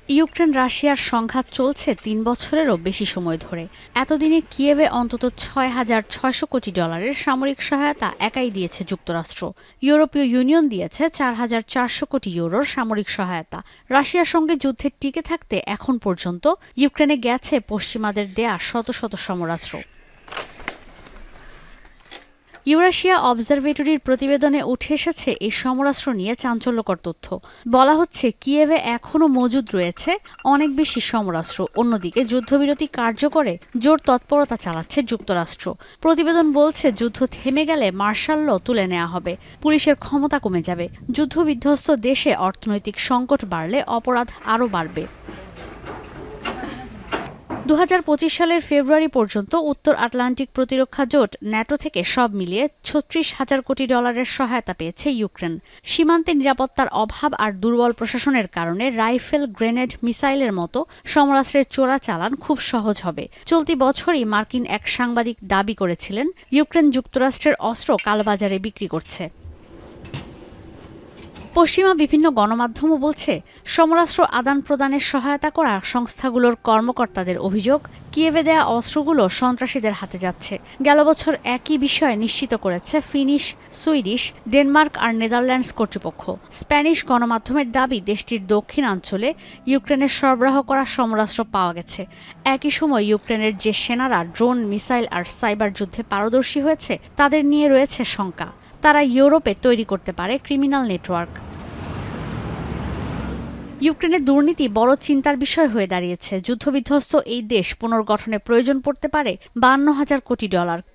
Ukraine রাশিয়ার সংঘাত চলছে ৩ বছরেরও বেশি সময় ধরে। এতদিনে কিয়েভে অন্তত $৬,৬০০ কোটি সামরিক সহায়তা একাই দিয়েছে যুক্তরাষ্ট্র। ইউরোপীয় ইউনিয়ন দিয়েছে €৪,৪০০ কোটি সামরিক সহায়তা। রাশিয়ার সঙ্গে যুদ্ধে টিকে থাকতে এখন পর্যন্ত ইউক্রেনে গেছে পশ্চিমাদের দেয়া শত শত সমরাস্ত্র। ইউরাশিয়া অবজারভেটরির প্রতিবেদনে উঠে এসেছে এই সমরাস্ত্র নিয়ে চাঞ্চল্যকর তথ্য। বলা হচ্ছে কিয়েভে এখনও মজুদ রয়েছে অনেক বেশি সমরাস্ত্র। অন্যদিকে যুদ্ধবিরতি কার্যকরে জোর তৎপরতা চালাচ্ছে যুক্তরাষ্ট্র। প্রতিবেদন বলছে যুদ্ধ থেমে গেলে মার্শাল ল তুলে নেওয়া হবে, পুলিশের ক্ষমতা কমে যাবে। যুদ্ধবিধ্বস্ত দেশে অর্থনৈতিক সংকট বাড়লে অপরাধ আরও বাড়বে। ২০২৫ সালের ফেব্রুয়ারি পর্যন্ত উত্তর আটলান্টিক প্রতিরক্ষা জোট ন্যাটো থেকে সব মিলিয়ে $৩৬,০০০ কোটি সহায়তা পেয়েছে ইউক্রেন। সীমান্তে নিরাপত্তার অভাব আর দুর্বল প্রশাসনের কারণে রাইফেল, গ্রেনেড, মিসাইলের মতো সমরাস্ত্রের চোরাচালান খুব সহজ হবে। চলতি বছরই মার্কিন এক সাংবাদিক দাবি করেছিলেন ইউক্রেন যুক্তরাষ্ট্রের অস্ত্র কালোবাজারে বিক্রি করছে। পশ্চিমা বিভিন্ন গণমাধ্যমও বলছে সমরাস্ত্র আদান প্রদানের সহায়তা করা সংস্থাগুলোর কর্মকর্তাদের অভিযোগ কিয়েভে দেয়া অস্ত্রগুলো সন্ত্রাসীদের হাতে যাচ্ছে। গেল বছর একই বিষয় নিশ্চিত করেছে ফিনিশ, সুইডিশ, ডেনমার্ক আর নেদারল্যান্ডস কর্তৃপক্ষ। স্প্যানিশ গণমাধ্যমের দাবি দেশটির দক্ষিণাঞ্চলে ইউক্রেনের সরবরাহ করা সমরাস্ত্র পাওয়া গেছে। একই সময় ইউক্রেনের যে সেনারা ড্রোন, মিসাইল আর সাইবার যুদ্ধে পারদর্শী হয়েছে তাদের নিয়ে রয়েছে শঙ্কা। তারা ইউরোপে তৈরি করতে পারে ক্রিমিনাল নেটওয়ার্ক। ইউক্রেনের দুর্নীতি বড় চিন্তার বিষয় হয়ে দাঁড়িয়েছে। যুদ্ধবিধ্বস্ত এই দেশ পুনর্গঠনে প্রয়োজন পড়তে পারে $৫২,০০০ কোটি,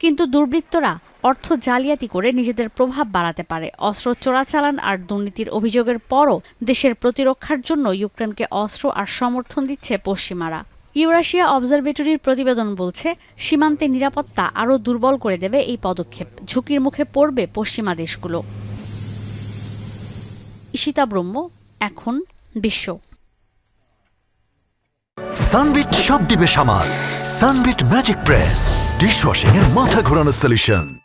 কিন্তু দুর্বৃত্তরা অর্থ জালিয়াতি করে নিজেদের প্রভাব বাড়াতে পারে। অস্ত্র চোরাচালান আর দুর্নীতির অভিযোগের পরও দেশের প্রতিরক্ষার জন্য ইউক্রেনকে অস্ত্র আর সমর্থন দিচ্ছে পশ্চিমারা। ইউরাশিয়া অবজারভেটরির প্রতিবেদন বলছে সীমান্তে নিরাপত্তা আরও দুর্বল করে দেবে এই পদক্ষেপ। ঝুঁকির মুখে পড়বে পশ্চিমা দেশগুলো। ঈশিতা ব্রহ্ম, এখন বিশ্ব। সানবিট সব দিবে সামাল। সানবিট ম্যাজিক প্রেস ডিশওয়াশিং এর মাথা ঘোরানো সলিউশন।